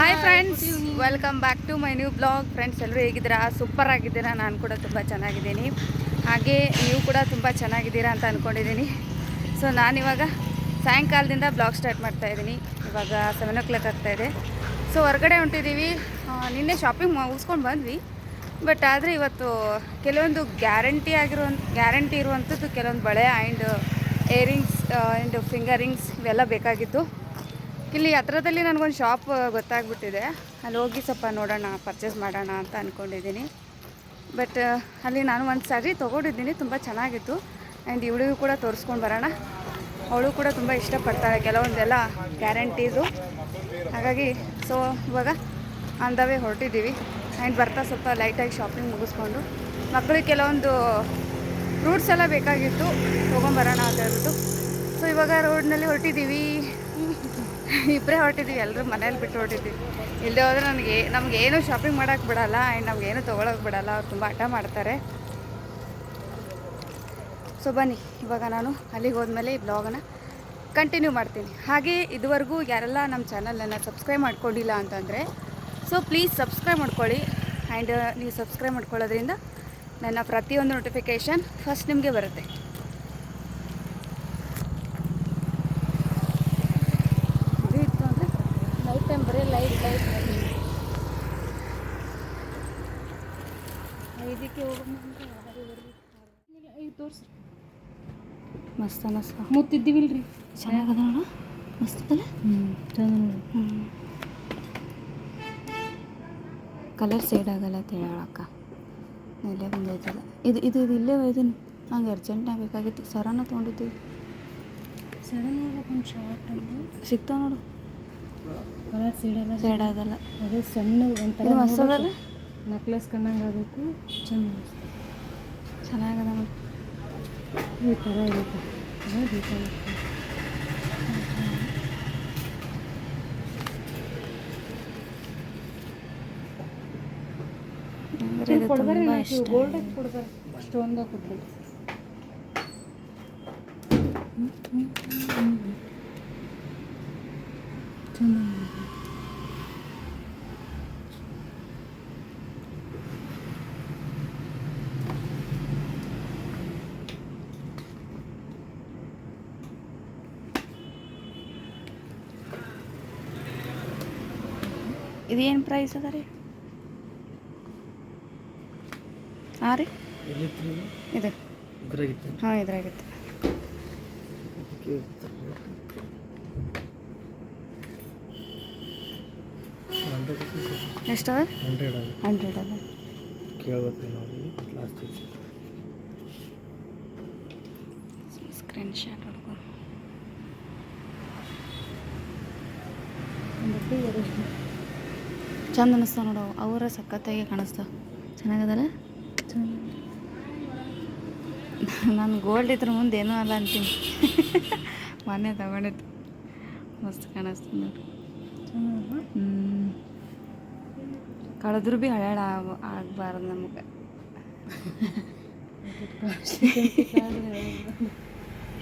Hi friends, welcome back to my new blog. Friends ಎಲ್ಲರೂ ಹೇಗಿದ್ದೀರಾ? Super ಆಗಿದ್ದೀರಾ? ನಾನು ಕೂಡ ತುಂಬ ಚೆನ್ನಾಗಿದ್ದೀನಿ. ಹಾಗೆ ನೀವು ಕೂಡ ತುಂಬ ಚೆನ್ನಾಗಿದ್ದೀರಾ ಅಂತ ಅಂದ್ಕೊಂಡಿದ್ದೀನಿ. ಸೊ ನಾನಿವಾಗ ಸಾಯಂಕಾಲದಿಂದ ಬ್ಲಾಗ್ ಸ್ಟಾರ್ಟ್ ಮಾಡ್ತಾಯಿದ್ದೀನಿ. ಇವಾಗ 7 o'clock ಆಗ್ತಾಯಿದೆ. ಸೊ ಹೊರಗಡೆ ಹೊಂಟಿದ್ದೀವಿ. ನಿನ್ನೆ ಶಾಪಿಂಗ್ ಮುಗಿಸ್ಕೊಂಡು ಬಂದ್ವಿ. ಬಟ್ ಆದರೆ ಇವತ್ತು ಕೆಲವೊಂದು ಗ್ಯಾರಂಟಿ ಇರುವಂಥದ್ದು ಕೆಲವೊಂದು ಬಳೆ ಆ್ಯಂಡ್ ಏರಿಂಗ್ಸ್ ಆ್ಯಂಡ್ ಫಿಂಗರಿಂಗ್ಸ್ ಇವೆಲ್ಲ ಬೇಕಾಗಿತ್ತು. ಇಲ್ಲಿ ಹತ್ರದಲ್ಲಿ ನನಗೊಂದು ಶಾಪ್ ಗೊತ್ತಾಗ್ಬಿಟ್ಟಿದೆ. ಅಲ್ಲಿ ಹೋಗಿ ಸ್ವಲ್ಪ ನೋಡೋಣ, ಪರ್ಚೇಸ್ ಮಾಡೋಣ ಅಂತ ಅಂದ್ಕೊಂಡಿದ್ದೀನಿ. ಬಟ್ ಅಲ್ಲಿ ನಾನು ಒಂದು ಸ್ಯಾರಿ ತೊಗೊಂಡಿದ್ದೀನಿ, ತುಂಬ ಚೆನ್ನಾಗಿತ್ತು. ಆ್ಯಂಡ್ ಇವಳಿಗೂ ಕೂಡ ತೋರಿಸ್ಕೊಂಡು ಬರೋಣ. ಅವಳು ಕೂಡ ತುಂಬ ಇಷ್ಟಪಡ್ತಾಳೆ ಕೆಲವೊಂದೆಲ್ಲ ಗ್ಯಾರಂಟೀಸು. ಹಾಗಾಗಿ ಸೊ ಇವಾಗ ಆನ್ ದ ವೇ ಹೊರಟಿದ್ದೀವಿ. ಆ್ಯಂಡ್ ಬರ್ತಾ ಸ್ವಲ್ಪ ಲೈಟಾಗಿ ಶಾಪಿಂಗ್ ಮುಗಿಸ್ಕೊಂಡು ಮಕ್ಕಳಿಗೆ ಕೆಲವೊಂದು ಫ್ರೂಟ್ಸ್ ಎಲ್ಲ ಬೇಕಾಗಿತ್ತು, ತೊಗೊಂಬರೋಣ ಅಂತ ಹೇಳ್ಬಿಟ್ಟು. ಸೊ ಇವಾಗ ರೋಡ್ನಲ್ಲಿ ಹೊರಟಿದ್ದೀವಿ. ಇಬ್ಬರೇ ಹೊರಟಿದ್ದೀವಿ, ಎಲ್ಲರೂ ಮನೇಲಿ ಬಿಟ್ಟು ಹೊರಟಿದ್ದೀವಿ. ಇಲ್ಲದೆ ಹೋದರೆ ನಮಗೇನು ಶಾಪಿಂಗ್ ಮಾಡೋಕ್ಕೆ ಬಿಡೋಲ್ಲ ಆ್ಯಂಡ್ ನಮಗೇನು ತೊಗೊಳಕ್ಕೆ ಬಿಡೋಲ್ಲ. ಅವ್ರು ತುಂಬ ಹಠ ಮಾಡ್ತಾರೆ. ಸೊ ಬನ್ನಿ, ಇವಾಗ ನಾನು ಅಲ್ಲಿಗೆ ಹೋದ್ಮೇಲೆ ಈ ಬ್ಲಾಗನ್ನು ಕಂಟಿನ್ಯೂ ಮಾಡ್ತೀನಿ. ಹಾಗೆ ಇದುವರೆಗೂ ಯಾರೆಲ್ಲ ನಮ್ಮ ಚಾನಲನ್ನು ಸಬ್ಸ್ಕ್ರೈಬ್ ಮಾಡ್ಕೊಂಡಿಲ್ಲ ಅಂತಂದರೆ ಸೊ ಪ್ಲೀಸ್ ಸಬ್ಸ್ಕ್ರೈಬ್ ಮಾಡ್ಕೊಳ್ಳಿ. ಆ್ಯಂಡ್ ನೀವು ಸಬ್ಸ್ಕ್ರೈಬ್ ಮಾಡ್ಕೊಳ್ಳೋದ್ರಿಂದ ನನ್ನ ಪ್ರತಿಯೊಂದು ನೋಟಿಫಿಕೇಷನ್ ಫಸ್ಟ್ ನಿಮಗೆ ಬರುತ್ತೆ. ಮಸ್ತ ಮುತ್ತಿದ್ದೀವಿಲ್ರಿ, ಚೆನ್ನಾಗದ ನೋಡು, ಮಸ್ತಲ್ಲ. ಕಲರ್ ಸೇಡ್ ಆಗಲ್ಲ ಅಂತ ಹೇಳಕ್ಕ. ಇಲ್ಲೇ ಬಂದೈತಲ್ಲ, ಇದು ಇಲ್ಲೇ ಒಯ್ದೀನಿ. ನಂಗೆ ಅರ್ಜೆಂಟ್ನಾಗ ಬೇಕಾಗಿತ್ತು. ಸರನ ತೊಗೊಂಡಿದ್ದೀವಿ. ಸಡನ್ ಒಂದು ಶಾರ್ಟ್ ಸಿಗ್ತಾವ ನೋಡು, ಕಲರ್ ಸೇಡ್ ಆಗಲ್ಲ. ಅದೇ ಸಣ್ಣ ಒಂಥರ ಮಸ್ತದಲ್ಲ, ನೆಕ್ಲೆಸ್ ಕಣ್ಣಂಗೆ ಆಗಬೇಕು. ಚೆನ್ನಾಗದ ನೋಡಿ. ಈ ಥರ ಇರುತ್ತೆ. ಕೊಡ್ಬಾರಿ, ಗೋಲ್ಡ್ ಕೊಡ್ಬಾರಿ, ಸ್ಟೋನ್ದಾಗ ಕೊಡ್ಬೇಕು. ಇದೇನು ಪ್ರೈಸ್ ಅದ ರೀ? ಹಾಂ ರೀ, ಇದು ಹಾಂ ಇದ್ರಾಗಿತ್ತು. ಎಷ್ಟು ಅದ? 100 ಅದ. ಸ್ಕ್ರೀನ್ ಶಾಟ್ ಹೊಡ್ಕೊ. ಚಂದ ಅನಿಸ್ತಾವ ನೋಡು, ಅವರ ಸಖತ್ತಾಗಿ ಕಾಣಿಸ್ತಾವ. ಚೆನ್ನಾಗದಲ್ಲ? ನಾನು ಗೋಲ್ಡ್ ಇದ್ರ ಮುಂದೆ ಏನೂ ಅಲ್ಲ ಅಂತೀನಿ. ಮೊನ್ನೆ ತಗೊಂಡಿದ್ದು ಮಸ್ತ್ ಕಾಣಿಸ್ತದೆ ನೋಡಿ. ಕಳೆದ್ರೂ ಭೀ ಹಳೇಳ ಆಗಬಾರ್ದು ನಮಗೆ.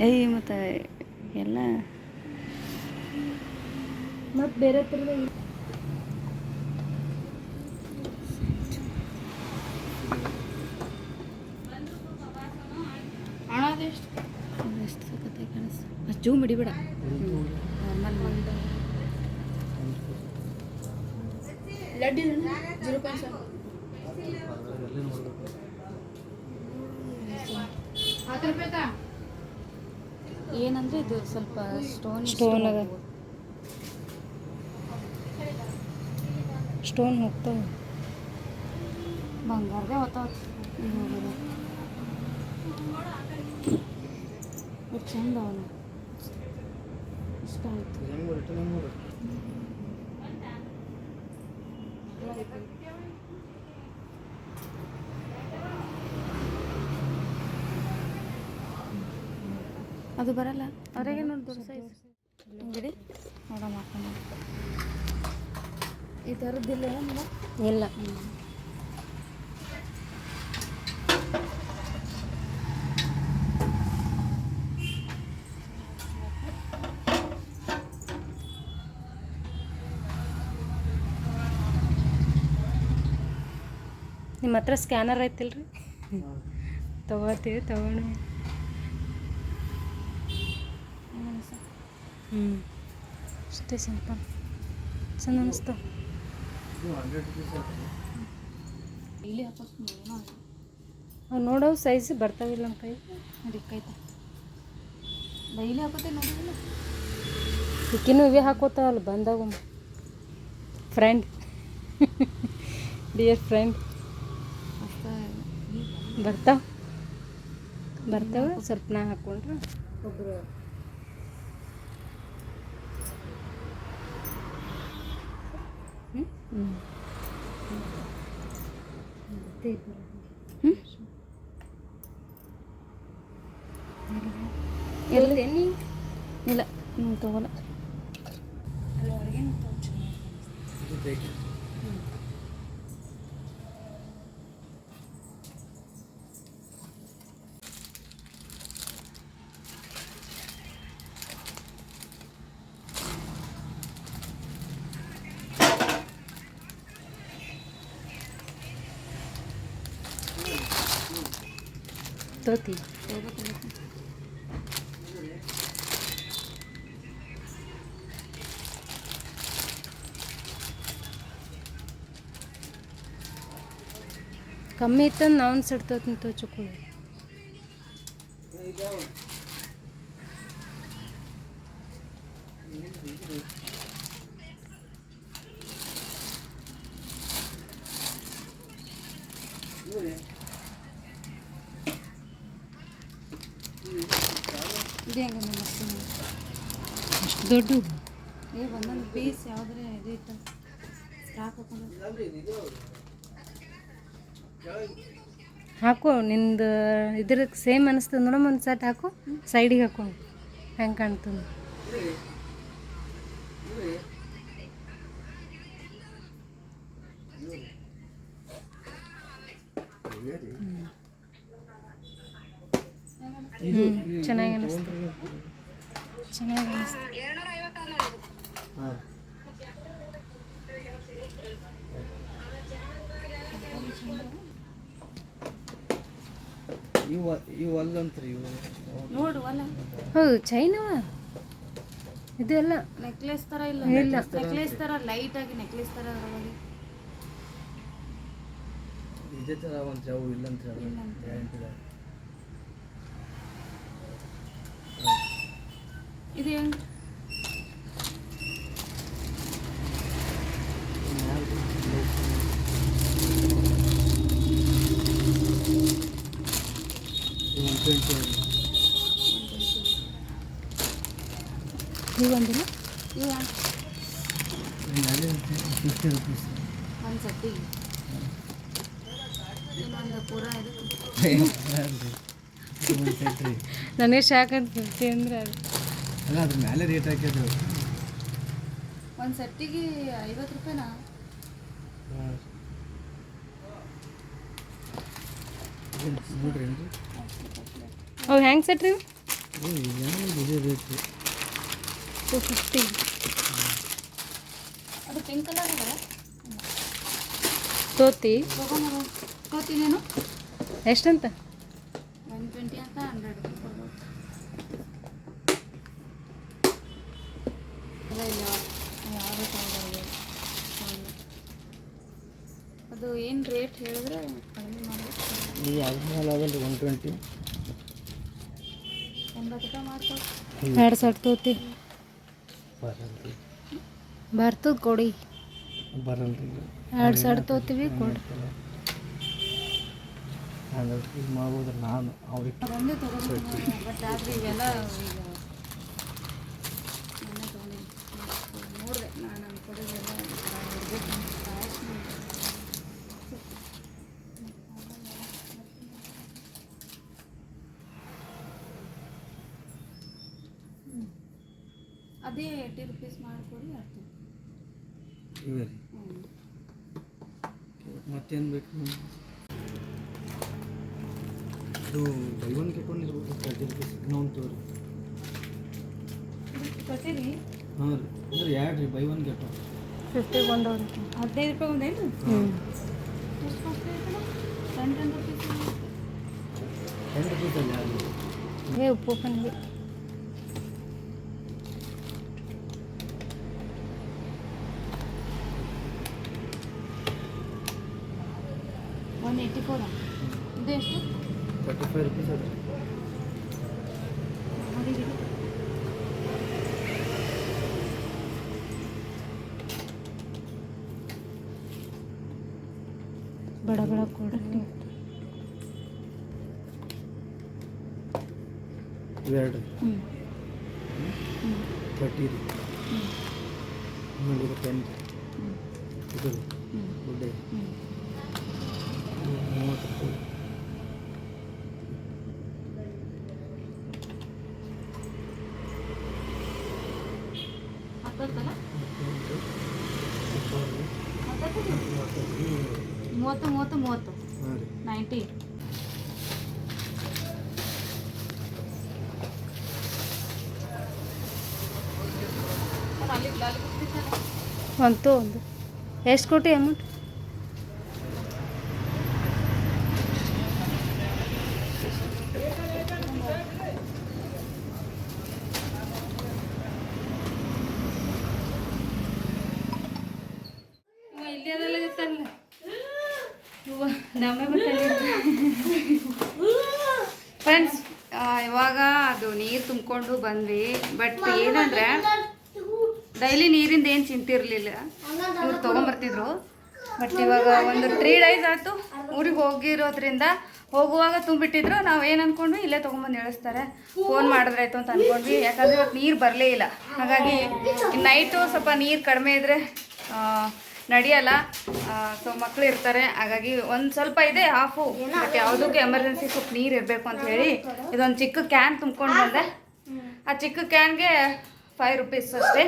ಏಯ್ ಮತ್ತು ಎಲ್ಲ ಮತ್ತು ಬೇರೆ ಥರದ ಎಷ್ಟು ಸಖತ್ತಾಗಿ ಕಾಣಿಸ್ತು. ಅಷ್ಟು ಜೂಮ್ ಹಿಡಿಬೇಡ, ನಾರ್ಮಲ್ ಮಾಡಿ. ಏನಂದರೆ ಇದು ಸ್ವಲ್ಪ ಸ್ಟೋನ್ ಅದ, ಸ್ಟೋನ್ ಹೋಗ್ತಾವೆ. ಬಂಗಾರದೇ ಹೊತ್ತಾವ. ಎಷ್ಟು ಚಂದ ಅವನು, ಇಷ್ಟ ಆಯಿತು. ಅದು ಬರಲ್ಲ ಅವರಿಗೆ ನೋಡಿ, ದೊಡ್ಡ ಸೈಜ್ ಬಿಡಿ ನೋಡೋ ಮಾಡ್ಕೊಂಡು. ಈ ಥರದ್ದಿಲ್ಲ ಇಲ್ಲ. ನಿಮ್ಮ ಹತ್ರ ಸ್ಕ್ಯಾನರ್ ಐತಿಲ್ರಿ ತಗೋತೀವಿ ತಗೊಂಡು ಅಷ್ಟೇ ಸಿಂಪಲ್ ಚಂದ ಅನಿಸ್ತಾವ ಇಲ್ಲಿ ನೋಡೋ ಸೈಜ್ ಬರ್ತಾವಿಲ್ಲ ನಮ್ಮ ಕೈ ನಡಿಕೈತ ಡೈಲಿ ಹಾಕೋತೆ ನೋಡಿಲ್ಲ ಇಕ್ಕಿನೂ ಇವೇ ಹಾಕೋತಾವಲ್ಲ ಬಂದಾಗ ಫ್ರೆಂಡ್ ಡಿಯರ್ ಫ್ರೆಂಡ್ ಬರ್ತಾವ ಸ್ವಲ್ಪ ನಾ ಹಾಕ್ಕೊಂಡ್ರೆ ಒಬ್ಬರು ಎಲ್ಲಿ ಇಲ್ಲ ತಗೋಲ್ಲ ತೋತಿ ಕಮ್ಮಿ ಇತ್ತಂದು ನಾವು ಸಿಡ್ತೋತೀನಿ ತೋಚುಕೊಳ್ಳಿ ಇದು ಹೆಂಗೆ ಮಸ್ತು ಅಷ್ಟು ದೊಡ್ಡದು ಒಂದೊಂದು ಪೀಸ್ ಯಾವುದ್ರೆ ಇದು ಇತ್ತು ಸ್ಟಾಕ್ ಹಾಕೊಂಡು ಹಾಕು ನಿಂದು ಇದ್ರ ಸೇಮ್ ಅನಿಸ್ತದೆ ನೋಡಮ್ಮ ಒಂದು ಸಟ್ ಹಾಕು ಸೈಡಿಗೆ ಹಾಕು ಹೆಂಗೆ ಕಾಣ್ತದೆ ಚೆನ್ನಾಗಿ ಅನಿಸ್ತದೆ ಚೆನ್ನಾಗಿ ಅನಿಸ್ತದೆ ಇವು ಅಲ್ಲಂತ್ರಿ ಇವು ನೋಡು ಅಲ್ಲ ಹೌದು ಚೈನವ ಇದು ಎಲ್ಲ ನೆಕ್ಲೆಸ್ ಥರ ಇಲ್ಲ ಇಲ್ಲ. ನೆಕ್ಲೆಸ್ ಥರ ಲೈಟ್ ಆಗಿ ನೆಕ್ಲೆಸ್ ಥರ ಅದರೊಳಗೆ ಇದೇ ಥರ ಒಂದು ಅವು ಇಲ್ಲಂತ್ರಿ ಅವು ಗ್ಯಾರಂಟಿ ಇದು ಹೆಂಗೆ ನೀವು ಒಂದಿಲ್ಲ ಇವ $50 ಒಂದು ಸೆಟ್ಟಿಗೆ ಇನ್ನೊಂದು ಪೂರ ನನಗೆ ಶಾಕ್ ಅಂತ 50 ಅಂದ್ರೆ ಅದು ಅಲ್ಲ ಅದ್ರ ಮೇಲೆ ರೇಟ್ ಹಾಕಿದ್ರು ಒಂದು ಸೆಟ್ಟಿಗೆ 50 ರೂಪಾಯಿನಾ ನೋಡ್ರಿ ಅವು ಹೆಂಗೆ ಸೆಟ್ ರೀ ಇದೇ ರೇಟ್ 250 ಅದು ಪಿಂಕ್ ಕಲರ್ ಇದೆ ತೋತಿ ತಗೊಂಡು ತಗೋತೀನೇನು ಎಷ್ಟಂತ 120 ಅಂತ 100 ಕೊಡ್ಬೋದು ಅದ ಇಲ್ಲ ಯಾವುದು ತಗೋಬೋದು ಅದು ಏನು ರೇಟ್ ಹೇಳಿದ್ರೆ ಕಡಿಮೆ ಮಾಡಬೇಕು ಈ ಅದ್ರ ಮೇಲೆ ಅದಲ್ಲ 120 80 ರೂಪಾಯಿ ಮಾಡ್ತಾರೆ 2 ಸೆಟ್ ತೋತಿ ಬರಲ್ರಿ ಬರ್ತದ ಕೊಡಿ ಬರಲ್ರಿ 2 ಸೆಟ್ ತೋತೀವಿ ಕೊಡಿ ಇದು ಮಾಡ್ಬೋದ್ರಿ ನಾನು ಅವ್ರಿಗೆ ಅದೊಂದೇ ತಗೋಬೇಕು ಬಟ್ ಆದರೆ ಇವೆಲ್ಲ ಈಗ ನೋಡಿದೆ ನಾನು ನಮ್ಮ ಕಡೆಗೆಲ್ಲ ಇರಬೇಕು ಅದೇ 80 ರೂಪೀಸ್ ಮಾಡಿಕೊಡಿ ಅರ್ಥ ಇವೆ ರೀ ಮತ್ತೇನು ಬೇಕು ಇದು ಬೈ ಒನ್ ಗೆಟ್ ಒನ್ ಇರ್ಬೋದು $30 ಇನ್ನೊಂದು ತೋರಿ ಕೊಟ್ಟಿರಿ ಹಾಂ ರೀ ಅಂದ್ರೆ ಎರಡು ರೀ ಬೈ ಒನ್ ಗೆಟ್ ಒನ್ 50 ಬಂದವ್ರಿ 15 ರೂಪಾಯಿ ಒಂದೇನು 10 ರೂಪೀಸಲ್ಲಿ ಅದು ಉಪ್ಪು ಬಂದು $184 ಇದು ಎಷ್ಟು 35 ರೂಪೀಸ್ ಅದು. ಬಡ ಬಡ ಕೊಡಲಿ ಇವೆರಡು ಹ್ಞೂ 30 ರೀ. ಆಮೇಲೆ ಇದು 10 ಇದು ಗುಡ್ಡೆ 30 ರೂಪಾಯಿ. ಹತ್ತತ್ತಲ್ಲ 30 ಹಾಂ ರೀ 90. ಒಂದು ಎಷ್ಟು ಕೊಟ್ಟು ಅಮೌಂಟ್? ಇಲ್ಲಿ ಅದೆಲ್ಲ ಇತ್ತಲ್ಲ ಫ್ರೆಂಡ್ಸ್, ಇವಾಗ ಅದು ನೀರು ತುಂಬಿಕೊಂಡು ಬಂದ್ವಿ. ಬಟ್ ಏನಂದ್ರೆ ಡೈಲಿ ನೀರಿಂದ ಏನು ಚಿಂತಿರಲಿಲ್ಲ, ಇವ್ರು ತೊಗೊಂಬರ್ತಿದ್ರು. ಬಟ್ ಇವಾಗ ಒಂದು 3 ಡೇಸ್ ಆಯಿತು ಊರಿಗೆ ಹೋಗಿರೋದ್ರಿಂದ ಹೋಗುವಾಗ ತುಂಬಿಟ್ಟಿದ್ರು. ನಾವು ಏನು ಅಂದ್ಕೊಂಡ್ವಿ, ಇಲ್ಲೇ ತೊಗೊಂಬಂದು ಇಳಿಸ್ತಾರೆ, ಫೋನ್ ಮಾಡಿದ್ರಾಯ್ತು ಅಂತ ಅಂದ್ಕೊಂಡ್ವಿ. ಯಾಕಂದರೆ ಇವತ್ತು ನೀರು ಬರಲೇ ಇಲ್ಲ. ಹಾಗಾಗಿ ನೈಟು ಸ್ವಲ್ಪ ನೀರು ಕಡಿಮೆ ಇದ್ದರೆ ನಡೆಯಲ್ಲ. ಸೊ ಮಕ್ಕಳು ಇರ್ತಾರೆ, ಹಾಗಾಗಿ ಒಂದು ಸ್ವಲ್ಪ ಇದೆ ಹಾಫು. ಬಟ್ ಯಾವುದಕ್ಕೂ ಎಮರ್ಜೆನ್ಸಿ ಸ್ವಲ್ಪ ನೀರು ಇರಬೇಕು ಅಂತ ಹೇಳಿ ಇದೊಂದು ಚಿಕ್ಕ ಕ್ಯಾನ್ ತುಂಬ್ಕೊಂಡು ಬಂದೆ. ಆ ಚಿಕ್ಕ ಕ್ಯಾನ್ಗೆ 5 ರೂಪೀಸ್ ಅಷ್ಟೇ.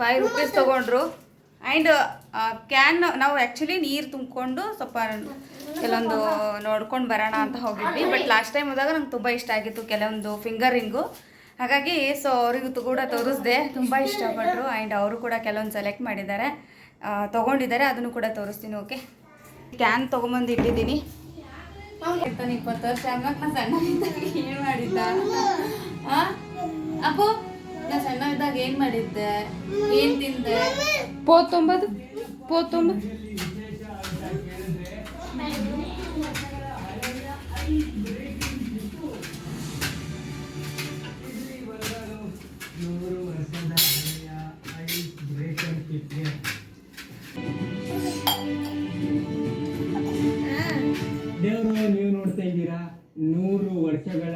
5 ರೂಪೀಸ್ ತೊಗೊಂಡ್ರು. ಆ್ಯಂಡ್ ಕ್ಯಾನ್ ನಾವು ಆ್ಯಕ್ಚುಲಿ ನೀರು ತುಂಬಿಕೊಂಡು ಸ್ವಲ್ಪ ಕೆಲವೊಂದು ನೋಡ್ಕೊಂಡು ಬರೋಣ ಅಂತ ಹೋಗಿದ್ವಿ. ಬಟ್ ಲಾಸ್ಟ್ ಟೈಮ್ ಹೋದಾಗ ನಂಗೆ ತುಂಬ ಇಷ್ಟ ಆಗಿತ್ತು ಕೆಲವೊಂದು ಫಿಂಗರಿಂಗು. ಹಾಗಾಗಿ ಸೊ ಅವರಿಗೂ ಕೂಡ ತೋರಿಸ್ದೆ, ತುಂಬ ಇಷ್ಟಪಟ್ಟರು. ಆ್ಯಂಡ್ ಅವರು ಕೂಡ ಕೆಲವೊಂದು ಸೆಲೆಕ್ಟ್ ಮಾಡಿದ್ದಾರೆ, ತೊಗೊಂಡಿದ್ದಾರೆ. ಅದನ್ನು ಕೂಡ ತೋರಿಸ್ತೀನಿ. ಓಕೆ, ಕ್ಯಾನ್ ತೊಗೊಂಬಂದು ಇಟ್ಟಿದ್ದೀನಿ. 20 ವರ್ಷ ಆಗ ನಾ ಸಣ್ಣ ಇದ್ದಾಗ ಏನು ಮಾಡಿದ್ದ ಅಪ್ಪು? ನಾ ಸಣ್ಣ ಇದ್ದಾಗ ಏನು ಮಾಡಿದ್ದೆ, ಏನು ತಿಂದೆ? ಪೋತೊಂಬದು ದೇವರು ನೀವು ನೋಡ್ತಾ ಇದ್ದೀರಾ 100 ವರ್ಷಗಳ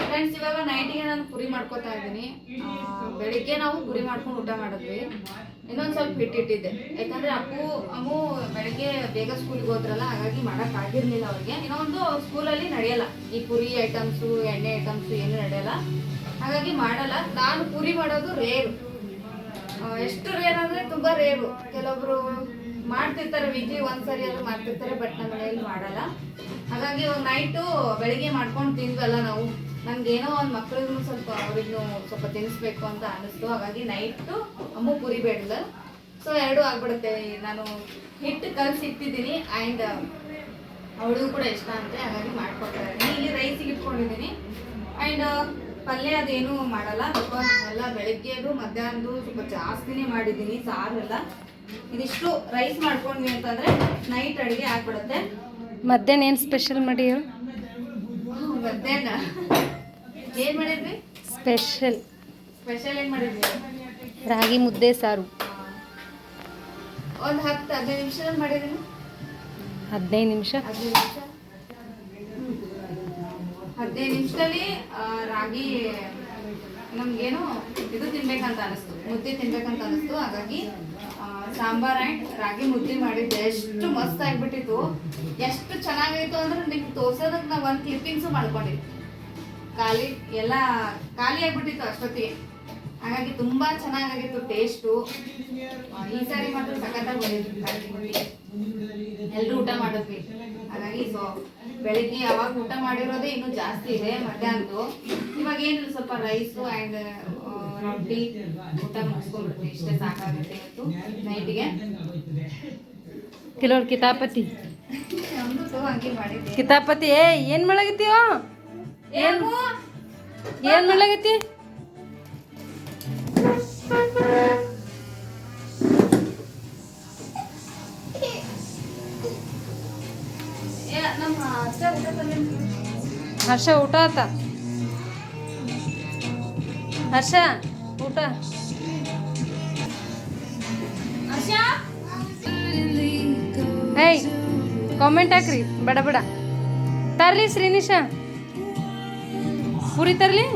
ಫ್ರೆಂಡ್ಸ್, ಇವಾಗ ನೈಟಿಗೆ ನಾನು ಪುರಿ ಮಾಡ್ಕೋತಾ ಇದ್ದೀನಿ. ಬೆಳಿಗ್ಗೆ ನಾವು ಪುರಿ ಮಾಡ್ಕೊಂಡು ಊಟ ಮಾಡಿದ್ವಿ. ಇನ್ನೊಂದು ಸ್ವಲ್ಪ ಹಿಟ್ಟಿಟ್ಟಿದ್ದೆ, ಯಾಕಂದ್ರೆ ಅಮ್ಮು ಬೆಳಿಗ್ಗೆ ಬೇಗ ಸ್ಕೂಲಿಗೆ ಹೋದ್ರಲ್ಲ, ಹಾಗಾಗಿ ಮಾಡೋಕ್ಕಾಗಿರ್ಲಿಲ್ಲ ಅವ್ರಿಗೆ. ಇನ್ನೊಂದು ಸ್ಕೂಲಲ್ಲಿ ನಡೆಯಲ್ಲ ಈ ಪುರಿ ಐಟಮ್ಸು, ಎಣ್ಣೆ ಐಟಮ್ಸು ಏನು ನಡೆಯಲ್ಲ, ಹಾಗಾಗಿ ಮಾಡಲ್ಲ. ನಾನು ಪುರಿ ಮಾಡೋದು ರೇರು. ಎಷ್ಟು ರೇರ್ ಅಂದರೆ ತುಂಬ ರೇರು. ಕೆಲವೊಬ್ರು ಮಾಡ್ತಿರ್ತಾರೆ, ವೀಕ್ಲಿ ಒಂದ್ಸರಿ ಆದ್ರೂ ಮಾಡ್ತಿರ್ತಾರೆ, ಬಟ್ ನಮ್ಮ ಮನೆಯಲ್ಲಿ ಮಾಡಲ್ಲ. ಹಾಗಾಗಿ ಇವಾಗ ನೈಟು ಬೆಳಿಗ್ಗೆ ಮಾಡ್ಕೊಂಡು ತಿಂದ್ವಲ್ಲ ನಾವು, ನನಗೇನೋ ಒಂದು ಮಕ್ಕಳಿಗೂ ಸ್ವಲ್ಪ ಅವ್ರಿಗೂ ಸ್ವಲ್ಪ ತಿನ್ನಿಸ್ಬೇಕು ಅಂತ ಅನ್ನಿಸ್ತು. ಹಾಗಾಗಿ ನೈಟು ಅಮ್ಮು ಪುರಿ ಬೇಡಲ್ಲ, ಸೊ 2 ಆಗ್ಬಿಡುತ್ತೆ. ನಾನು ಹಿಟ್ಟು ಕಲಸಿಟ್ಟಿದ್ದೀನಿ ಆ್ಯಂಡ್ ಅವಳಿಗೂ ಕೂಡ ಇಷ್ಟ ಅಂತೆ, ಹಾಗಾಗಿ ಮಾಡ್ಕೊಡ್ತಾ ಇದ್ದೀನಿ. ಇಲ್ಲಿ ರೈಸಿಗೆ ಇಟ್ಕೊಂಡಿದ್ದೀನಿ. ಆ್ಯಂಡ್ ಪಲ್ಯ ಅದೇನು ಮಾಡಲ್ಲ, ಎಲ್ಲ ಬೆಳಗ್ಗೆದು ಮಧ್ಯಾಹ್ನದು ಸ್ವಲ್ಪ ಜಾಸ್ತಿನೇ ಮಾಡಿದ್ದೀನಿ, ಸಾರು ಎಲ್ಲ. ಇದಿಷ್ಟು ರೈಸ್ ಮಾಡ್ಕೊಂಡ್ವಿ ಅಂತಂದರೆ ನೈಟ್ ಅಡುಗೆ ಆಗ್ಬಿಡುತ್ತೆ. ಮಧ್ಯಾಹ್ನ ಏನು ಸ್ಪೆಷಲ್ ಮಾಡಿ ಹೇಳು? ಮಧ್ಯಾಹ್ನ ಏನು ಮಾಡಿದ್ವಿ? ಸ್ಪೆಷಲ್ ಏನು ಮಾಡಿದ್ವಿ? ರಾಗಿ ಮುದ್ದೆ ಸಾರು. ಒಂದು 10-15 ನಿಮಿಷದಲ್ಲಿ ಮಾಡಿದ್ದೀನಿ. 15 ನಿಮಿಷ 15 ನಿಮಿಷದಲ್ಲಿ ರಾಗಿ ನಮಗೇನು ಇದು ತಿನ್ಬೇಕಂತ ಅನಿಸ್ತು, ಮುದ್ದೆ ತಿನ್ಬೇಕಂತ ಅನಿಸ್ತು. ಹಾಗಾಗಿ ಸಾಂಬಾರ್ ಆ್ಯಂಡ್ ರಾಗಿ ಮುದ್ದೆ ಮಾಡಿದ್ದೆ. ಎಷ್ಟು ಮಸ್ತ್ ಆಗಿಬಿಟ್ಟಿತ್ತು, ಎಷ್ಟು ಚೆನ್ನಾಗಿತ್ತು ಅಂದ್ರೆ ನಿಮ್ಗೆ ತೋರ್ಸೋದಕ್ಕೆ ನಾವು ಒಂದು ಕ್ಲಿಪ್ಪಿಂಗ್ಸು ಮಾಡ್ಕೊಂಡಿದ್ವಿ. ಎಲ್ಲ ಖಾಲಿ ಆಗಿಬಿಟ್ಟಿತ್ತು ಅಷ್ಟೊತ್ತಿಗೆ. ಹಾಗಾಗಿ ತುಂಬ ಚೆನ್ನಾಗಾಗಿತ್ತು ಟೇಸ್ಟು. ಈ ಸಾರಿ ಮಾತ್ರ ಸಖತ್ತಾಗಿ ಬಂದಿತ್ತು ರಾಗಿ ಮುದ್ದೆ. ಎಲ್ಲರೂ ಊಟ ಮಾಡಿದ್ವಿ. ಹಾಗಾಗಿ ಸೊ ಬೆಳಿಗ್ಗೆ ಯಾವಾಗ ಊಟ ಮಾಡಿರೋದೇ ಇನ್ನೂ ಜಾಸ್ತಿ ಇದೆ ಮಧ್ಯಾಹ್ನದ್ದು. ಇವಾಗ ಏನಿಲ್ಲ, ಸ್ವಲ್ಪ ರೈಸು ಆ್ಯಂಡ್ ರೊಟ್ಟಿ ಊಟ ಮುಗಿಸ್ಕೊಂಡ್ಬಿಡ್ತೀವಿ. ಇಷ್ಟೇ ಸಾಕಾಗುತ್ತೆ ಇವತ್ತು ನೈಟಿಗೆ. ಕೆಲವ್ರು ಕಿತಾಪತಿ ನಮ್ದು ಹಂಗೆ ಮಾಡಿದ್ದೆ. ಕಿತಾಪತಿ ಏನು ಮಾಡಾಗತ್ತೀವ? ಏನು ಮಾಡಾಗತ್ತಿ? ಹರ್ಷ ಊಟ ಆತ? ಹರ್ಷ ಊಟ? ಏಯ್ ಕಾಮೆಂಟ್ ಹಾಕ್ರಿ ಬಡ ಬಡ. ತರ್ಲಿ ಶ್ರೀನಿಶಾ ಪೂರಿ ತರ್ಲಿ.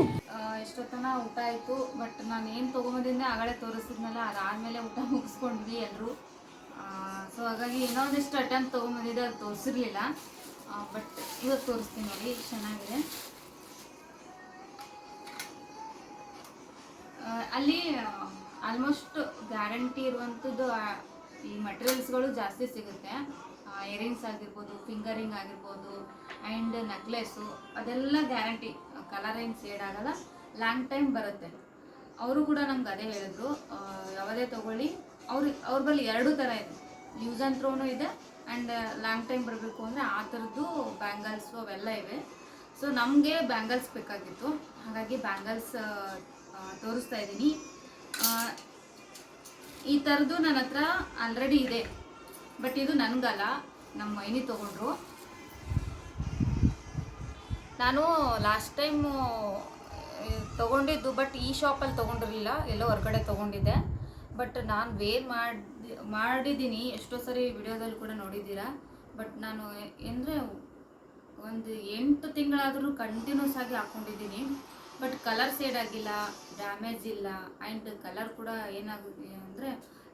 ಇಷ್ಟೊತ್ತನ ಊಟ ಆಯಿತು. ಬಟ್ ನಾನು ಏನು ತೊಗೊಂಬಂದಿದ್ದೆ ಆಗಲೇ ತೋರಿಸಿದ್ನಲ್ಲ, ಅದಾದಮೇಲೆ ಊಟ ಮುಗಿಸ್ಕೊಂಡ್ವಿ ಎಲ್ಲರೂ. ಸೊ ಹಾಗಾಗಿ ಇನ್ನೊಂದಿಷ್ಟು ಐಟಮ್ ತೊಗೊಂಬಂದಿದ್ದೆ, ಅದು ತೋರಿಸಿರ್ಲಿಲ್ಲ. ಬಟ್ ಇವತ್ತು ತೋರಿಸ್ತೀನಿ ನೋಡಿ, ಚೆನ್ನಾಗಿದೆ. ಅಲ್ಲಿ ಆಲ್ಮೋಸ್ಟ್ ಗ್ಯಾರಂಟಿ ಇರುವಂಥದ್ದು ಈ ಮಟೀರಿಯಲ್ಸ್ಗಳು ಜಾಸ್ತಿ ಸಿಗುತ್ತೆ. ಇಯರಿಂಗ್ಸ್ ಆಗಿರ್ಬೋದು, ಫಿಂಗರಿಂಗ್ ಆಗಿರ್ಬೋದು, ಆ್ಯಂಡ್ ನೆಕ್ಲೆಸ್ಸು, ಅದೆಲ್ಲ ಗ್ಯಾರಂಟಿ. ಕಲರ್ ಏನು ಶೇಡ್ ಆಗಲ್ಲ, ಲಾಂಗ್ ಟೈಮ್ ಬರುತ್ತೆ. ಅವರು ಕೂಡ ನಮ್ಗೆ ಅದೇ ಹೇಳಿದ್ರು, ಯಾವುದೇ ತೊಗೊಳ್ಳಿ ಅವ್ರ ಬಳಿ ಎರಡೂ ಥರ ಇದೆ. ಯೂಸ್ ಆ್ಯಂಡ್ ಥ್ರೋನು ಇದೆ, ಆ್ಯಂಡ್ ಲಾಂಗ್ ಟೈಮ್ ಬರಬೇಕು ಅಂದರೆ ಆ ಥರದ್ದು ಬ್ಯಾಂಗಲ್ಸು ಅವೆಲ್ಲ ಇವೆ. ಸೊ ನಮಗೆ ಬ್ಯಾಂಗಲ್ಸ್ ಬೇಕಾಗಿತ್ತು, ಹಾಗಾಗಿ ಬ್ಯಾಂಗಲ್ಸ್ ತೋರಿಸ್ತಾ ಇದ್ದೀನಿ. ಈ ಥರದ್ದು ನನ್ನ ಹತ್ರ ಆಲ್ರೆಡಿ ಇದೆ, ಬಟ್ ಇದು ನನಗಲ್ಲ, ನಮ್ಮ ಮೈನಿ ತೊಗೊಂಡ್ರು. ನಾನು ಲಾಸ್ಟ್ ಟೈಮು ತೊಗೊಂಡಿದ್ದು, ಬಟ್ ಈ ಶಾಪಲ್ಲಿ ತೊಗೊಂಡಿರಲಿಲ್ಲ, ಎಲ್ಲೋ ಹೊರಗಡೆ ತೊಗೊಂಡಿದ್ದೆ. ಬಟ್ ನಾನು ವೇರ್ ಮಾಡಿದ್ದೀನಿ, ಎಷ್ಟೋ ಸರಿ ವಿಡಿಯೋದಲ್ಲಿ ಕೂಡ ನೋಡಿದ್ದೀರಾ. ಬಟ್ ನಾನು ಅಂದರೆ ಒಂದು 8 ತಿಂಗಳಾದರೂ ಕಂಟಿನ್ಯೂಸ್ ಆಗಿ ಹಾಕ್ಕೊಂಡಿದ್ದೀನಿ. ಬಟ್ ಕಲರ್ ಶೇಡ್ ಆಗಿಲ್ಲ, ಡ್ಯಾಮೇಜ್ ಇಲ್ಲ, ಆ್ಯಂಡ್ ಕಲರ್ ಕೂಡ ಏನಾಗುತ್ತೆ ಅಂದರೆ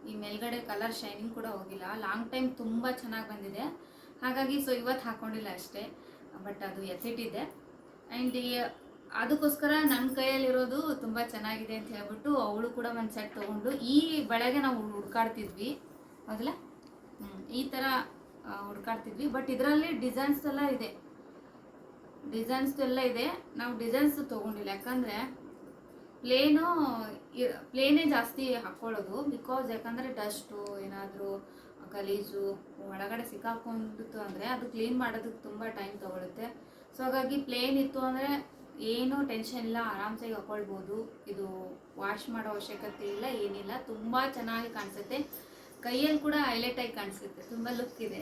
ಈ ಮೇಲ್ಗಡೆ ಕಲರ್ ಶೈನಿಂಗ್ ಕೂಡ ಹೋಗಿಲ್ಲ. ಲಾಂಗ್ ಟೈಮ್ ತುಂಬ ಚೆನ್ನಾಗಿ ಬಂದಿದೆ. ಹಾಗಾಗಿ ಸೊ ಇವತ್ತು ಹಾಕ್ಕೊಂಡಿಲ್ಲ ಅಷ್ಟೇ, ಬಟ್ ಅದು ಎತ್ತಿಟ್ಟಿದ್ದೆ. ಆ್ಯಂಡ್ ಅದಕ್ಕೋಸ್ಕರ ನನ್ನ ಕೈಯಲ್ಲಿರೋದು ತುಂಬ ಚೆನ್ನಾಗಿದೆ ಅಂತ ಹೇಳ್ಬಿಟ್ಟು ಅವಳು ಕೂಡ ಒಂದು ಸೆಟ್ ತೊಗೊಂಡು, ಈ ಬೆಳಗ್ಗೆ ನಾವು ಹುಡ್ಕಾಡ್ತಿದ್ವಿ ಮೊದಲ, ಈ ಥರ ಹುಡ್ಕಾಡ್ತಿದ್ವಿ. ಬಟ್ ಇದರಲ್ಲಿ ಡಿಸೈನ್ಸ್ ಎಲ್ಲ ಇದೆ, ನಾವು ಡಿಸೈನ್ಸ್ ತೊಗೊಂಡಿಲ್ಲ. ಯಾಕಂದರೆ ಪ್ಲೇನೇ ಜಾಸ್ತಿ ಹಾಕ್ಕೊಳ್ಳೋದು. ಬಿಕಾಸ್ ಯಾಕಂದರೆ ಡಸ್ಟು ಏನಾದರೂ ಗಲೀಜು ಒಳಗಡೆ ಸಿಕ್ಕಾಕೊಂಡಿತ್ತು ಅಂದರೆ ಅದು ಕ್ಲೀನ್ ಮಾಡೋದಕ್ಕೆ ತುಂಬ ಟೈಮ್ ತೊಗೊಳುತ್ತೆ. ಸೊ ಹಾಗಾಗಿ ಪ್ಲೇನ್ ಇತ್ತು ಅಂದರೆ ಏನೂ ಟೆನ್ಷನ್ ಇಲ್ಲ, ಆರಾಮ್ಸಾಗಿ ಹಾಕ್ಕೊಳ್ಬೋದು. ಇದು ವಾಶ್ ಮಾಡೋ ಅವಶ್ಯಕತೆ ಇಲ್ಲ, ಏನಿಲ್ಲ. ತುಂಬ ಚೆನ್ನಾಗಿ ಕಾಣಿಸುತ್ತೆ, ಕೈಯಲ್ಲಿ ಕೂಡ ಹೈಲೈಟಾಗಿ ಕಾಣಿಸುತ್ತೆ, ತುಂಬ ಲುಕ್ ಇದೆ.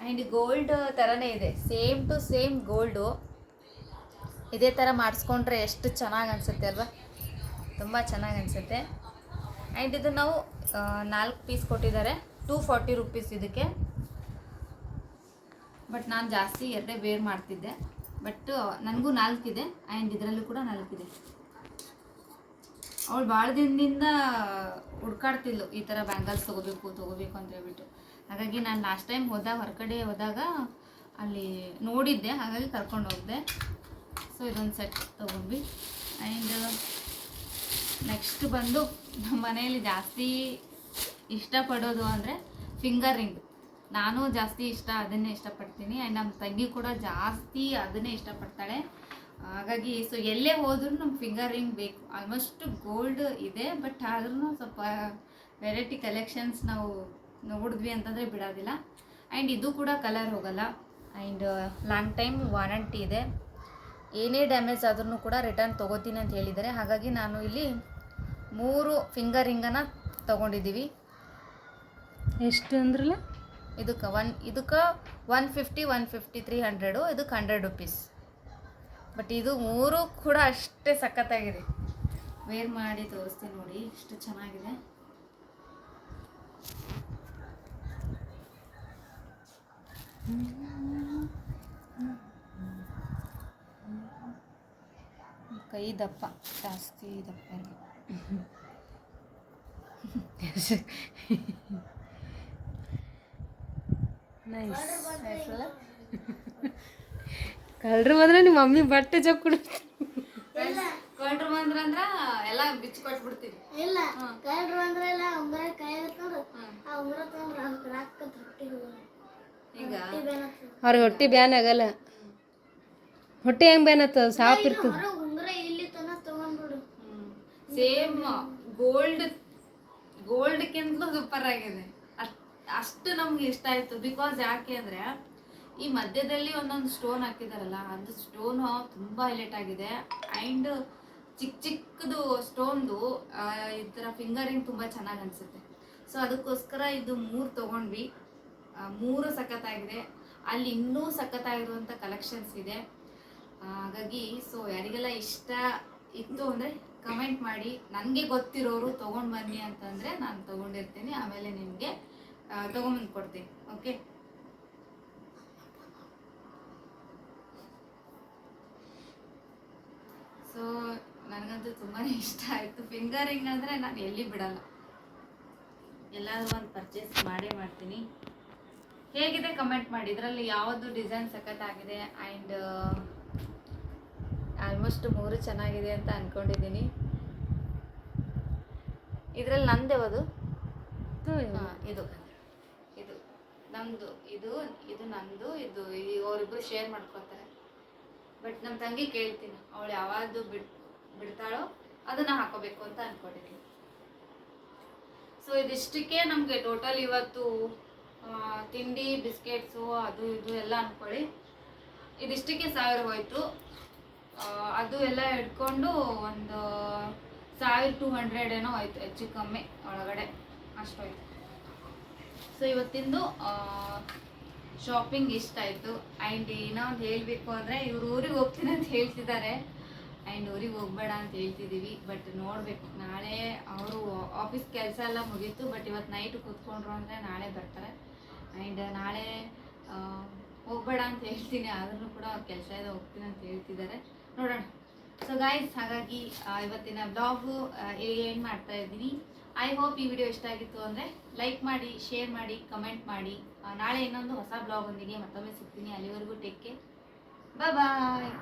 ಆ್ಯಂಡ್ ಗೋಲ್ಡ್ ಥರನೇ ಇದೆ, ಸೇಮ್ ಟು ಸೇಮ್ ಗೋಲ್ಡು. ಇದೇ ಥರ ಮಾಡಿಸ್ಕೊಂಡ್ರೆ ಎಷ್ಟು ಚೆನ್ನಾಗಿ ಅನಿಸುತ್ತೆ ಅಲ್ವಾ, ತುಂಬ ಚೆನ್ನಾಗಿ ಅನಿಸುತ್ತೆ. ಆ್ಯಂಡ್ ಇದು ನಾವು 4 ಪೀಸ್ ಕೊಟ್ಟಿದ್ದಾರೆ, 240 ರುಪೀಸ್ ಇದಕ್ಕೆ. ಬಟ್ ನಾನು ಜಾಸ್ತಿ 2 ವೇರ್ ಮಾಡ್ತಿದ್ದೆ, ಬಟ್ ನನಗೂ 4 ಇದೆ, ಆ್ಯಂಡ್ ಇದರಲ್ಲೂ ಕೂಡ 4 ಇದೆ. ಅವಳು ಭಾಳ ದಿನದಿಂದ ಹುಡ್ಕಾಡ್ತಿದ್ಲು ಈ ಥರ ಬ್ಯಾಂಗಲ್ಸ್ ತೊಗೋಬೇಕು ಅಂತ ಹೇಳ್ಬಿಟ್ಟು. ಹಾಗಾಗಿ ನಾನು ಲಾಸ್ಟ್ ಟೈಮ್ ಹೊರಗಡೆ ಹೋದಾಗ ಅಲ್ಲಿ ನೋಡಿದ್ದೆ, ಹಾಗಾಗಿ ಕರ್ಕೊಂಡು ಹೋಗಿದ್ದೆ. ಸೊ ಇದೊಂದು ಸೆಟ್ ತೊಗೊಂಡ್ವಿ. ಆ್ಯಂಡ್ ನೆಕ್ಸ್ಟ್ ಬಂದು ನಮ್ಮ ಮನೆಯಲ್ಲಿ ಜಾಸ್ತಿ ಇಷ್ಟಪಡೋದು ಅಂದರೆ ಫಿಂಗರ್ ರಿಂಗ್. ನಾನು ಜಾಸ್ತಿ ಅದನ್ನೇ ಇಷ್ಟಪಡ್ತೀನಿ, ಆ್ಯಂಡ್ ನಮ್ಮ ತಂಗಿ ಕೂಡ ಜಾಸ್ತಿ ಅದನ್ನೇ ಇಷ್ಟಪಡ್ತಾಳೆ. ಹಾಗಾಗಿ ಸೊ ಎಲ್ಲೇ ಹೋದ್ರೂ ನಮ್ಮ ಫಿಂಗರ್ ರಿಂಗ್ ಬೇಕು. ಆಲ್ಮೋಸ್ಟ್ ಗೋಲ್ಡ್ ಇದೆ, ಬಟ್ ಆದ್ರೂ ಸ್ವಲ್ಪ ವೆರೈಟಿ ಕಲೆಕ್ಷನ್ಸ್ ನಾವು ನೋಡಿದ್ವಿ ಅಂತಂದರೆ ಬಿಡೋದಿಲ್ಲ. ಆ್ಯಂಡ್ ಇದು ಕೂಡ ಕಲರ್ ಹೋಗಲ್ಲ, ಆ್ಯಂಡ್ ಲಾಂಗ್ ಟೈಮ್ ವಾರಂಟಿ ಇದೆ. ಏನೇ ಡ್ಯಾಮೇಜ್ ಆದ್ರೂ ಕೂಡ ರಿಟರ್ನ್ ತೊಗೋತೀನಿ ಅಂತ ಹೇಳಿದ್ದಾರೆ. ಹಾಗಾಗಿ ನಾನು ಇಲ್ಲಿ 3 ಫಿಂಗರ್ ರಿಂಗನ್ನು ತೊಗೊಂಡಿದ್ದೀವಿ. ಎಷ್ಟು ಅಂದ್ರಲ್ಲ? ಇದಕ್ಕೆ 150, 150, 300, ಇದಕ್ಕೆ 100 ರುಪೀಸ್. ಬಟ್ ಇದು 3 ಕೂಡ ಅಷ್ಟೇ ಸಖತ್ತಾಗಿದೆ. ವೇರ್ ಮಾಡಿ ತೋರಿಸ್ತೀನಿ ನೋಡಿ, ಎಷ್ಟು ಚೆನ್ನಾಗಿದೆ. ಕೈ ದಪ್ಪ, ಜಾಸ್ತಿ ದಪ್ಪ ಇರಬೇಕು. ಕಳ್ರು ಬಂದ್ರೆ ನಿಮ್ಮ ಮಮ್ಮಿ ಬಟ್ಟೆ ಜಪ್ ಕೊಡು. ಕಳ್ರು ಬಂದ್ರ ಎಲ್ಲ ಬಿಚ್ಚಿ ಕೊಟ್ಬಿಡ್ತೀವಿ. ಇಲ್ಲ ಕಳ್ರು ಬಂದ್ರೆ ಎಲ್ಲ ಉಂಗುರ ಕೈ ಹಿಡ್ಕೊಂಡು ಆ ಉಂಗುರ ತಗೊಂಡ್ರೆ ರಾಕ್ ರೊಟ್ಟಿ ಈಗ ಅವ್ರಿಗೆ ಹೊಟ್ಟೆ ಬ್ಯಾನ್ ಆಗಲ್ಲ. ಹೊಟ್ಟೆ ಹೆಂಗ್ ಬ್ಯಾನ್ ಆಗ್ತದ? ಸಾಪ್ ಇರ್ತದ. ಸೇಮ್ ಗೋಲ್ಡ್ಕ್ಕಿಂತಲೂ ಸೂಪರ್ ಆಗಿದೆ. ಅಷ್ಟು ನಮ್ಗೆ ಇಷ್ಟ ಆಯ್ತು. ಬಿಕಾಸ್ ಯಾಕೆ ಅಂದ್ರೆ ಈ ಮಧ್ಯದಲ್ಲಿ ಒಂದೊಂದು ಸ್ಟೋನ್ ಹಾಕಿದಾರಲ್ಲ, ಅದು ಸ್ಟೋನ್ ತುಂಬಾ ಹೈಲೈಟ್ ಆಗಿದೆ. ಆ್ಯಂಡ್ ಚಿಕ್ಕದು ಸ್ಟೋನ್ದು ಈ ಥರ ಫಿಂಗರಿಂಗ್ ತುಂಬ ಚೆನ್ನಾಗಿ ಅನಿಸುತ್ತೆ. ಸೊ ಅದಕ್ಕೋಸ್ಕರ ಇದು 3 ತೊಗೊಂಡ್ವಿ. 3 ಸಖತ್ತಾಗಿದೆ. ಅಲ್ಲಿ ಇನ್ನೂ ಸಖತ್ತಾಗಿರುವಂಥ ಕಲೆಕ್ಷನ್ಸ್ ಇದೆ. ಹಾಗಾಗಿ ಸೊ ಯಾರಿಗೆಲ್ಲ ಇಷ್ಟ ಇತ್ತು ಅಂದರೆ ಕಮೆಂಟ್ ಮಾಡಿ. ನನಗೆ ಗೊತ್ತಿರೋರು ತೊಗೊಂಡು ಬನ್ನಿ ಅಂತಂದರೆ ನಾನು ತೊಗೊಂಡಿರ್ತೀನಿ. ಆಮೇಲೆ ನಿಮಗೆ ತೊಗೊಂಬಂದು ಕೊಡ್ತೀನಿ. ಓಕೆ, ಸೊ ನನಗಂತೂ ತುಂಬಾ ಇಷ್ಟ ಆಯಿತು. ಫಿಂಗರಿಂಗ್ ಅಂದರೆ ನಾನು ಎಲ್ಲಿ ಬಿಡಲ್ಲ, ಎಲ್ಲಾದರೂ ಒಂದು ಪರ್ಚೇಸ್ ಮಾಡೇ ಮಾಡ್ತೀನಿ. ಹೇಗಿದೆ ಕಮೆಂಟ್ ಮಾಡಿ. ಇದರಲ್ಲಿ ಯಾವುದು ಡಿಸೈನ್ ಸಖತ್ತಾಗಿದೆ. ಆ್ಯಂಡ್ ಆಲ್ಮೋಸ್ಟ್ 3 ಚೆನ್ನಾಗಿದೆ ಅಂತ ಅಂದ್ಕೊಂಡಿದ್ದೀನಿ. ಇದರಲ್ಲಿ ನಂದು ಯಾವುದು? ಇದು ನಮ್ಮದು, ಇದು ನಂದು. ಇದು ಅವರಿಬ್ಬರು ಶೇರ್ ಮಾಡ್ಕೊತಾರೆ. ಬಟ್ ನಮ್ಮ ತಂಗಿ ಕೇಳ್ತೀನಿ, ಅವಳು ಯಾವುದು ಬಿಡ್ತಾಳೋ ಅದನ್ನ ಹಾಕೋಬೇಕು ಅಂತ ಅಂದ್ಕೊಂಡಿದ್ದೀನಿ. ಸೊ ಇದಿಷ್ಟಕ್ಕೆ ನಮಗೆ ಟೋಟಲ್ ಇವತ್ತು ತಿಂಡಿ, ಬಿಸ್ಕೆಟ್ಸು, ಅದು ಇದು ಎಲ್ಲ ಅಂದ್ಕೊಳ್ಳಿ ಇದಿಷ್ಟಕ್ಕೆ 1000 ಹೋಯ್ತು. ಅದು ಎಲ್ಲ ಹಿಡ್ಕೊಂಡು ಒಂದು 1200 ಏನೋ ಆಯಿತು, ಹೆಚ್ಚು ಕಮ್ಮಿ ಒಳಗಡೆ ಅಷ್ಟೋಯ್ತು. ಸೊ ಇವತ್ತಿಂದು ಶಾಪಿಂಗ್ ಇಷ್ಟ ಆಯಿತು. ಆ್ಯಂಡ್ ಇನ್ನೂ ಒಂದು ಹೇಳಬೇಕು ಅಂದರೆ ಇವ್ರು ಊರಿಗೆ ಹೋಗ್ತೀನಿ ಅಂತ ಹೇಳ್ತಿದ್ದಾರೆ. ಆ್ಯಂಡ್ ಊರಿಗೆ ಹೋಗ್ಬೇಡ ಅಂತ ಹೇಳ್ತಿದ್ದೀವಿ. ಬಟ್ ನೋಡಬೇಕು, ನಾಳೆ ಅವರು ಆಫೀಸ್ ಕೆಲಸ ಎಲ್ಲ ಮುಗೀತು. ಬಟ್ ಇವತ್ತು ನೈಟ್ ಕೂತ್ಕೊಂಡ್ರು ಅಂದರೆ ನಾಳೆ ಬರ್ತಾರೆ. ಆ್ಯಂಡ್ ನಾಳೆ ಹೋಗ್ಬೇಡ ಅಂತ ಹೇಳ್ತೀನಿ, ಆದ್ರೂ ಕೂಡ ಅವ್ರ ಕೆಲಸ ಇದೆ ಹೋಗ್ತೀನಿ ಅಂತ ಹೇಳ್ತಿದ್ದಾರೆ. ನೋಡೋಣ. ಸೊ ಗಾಯ್ಸ್, ಹಾಗಾಗಿ ಇವತ್ತಿನ ಬ್ಲಾಗು ಏನು ಮಾಡ್ತಾ ಇದ್ದೀನಿ. ಐ ಹೋಪ್ ಈ ವಿಡಿಯೋ ಇಷ್ಟ ಆಗಿತ್ತು ಅಂದರೆ ಲೈಕ್ ಮಾಡಿ, ಶೇರ್ ಮಾಡಿ, ಕಮೆಂಟ್ ಮಾಡಿ. ನಾಳೆ ಇನ್ನೊಂದು ಹೊಸ ಬ್ಲಾಗ್ ಒಂದಿಗೆ ಮತ್ತೊಮ್ಮೆ ಸಿಗ್ತೀನಿ. ಅಲ್ಲಿವರೆಗೂ ಟೇಕ್ ಕೇರ್, ಬಾಯ್.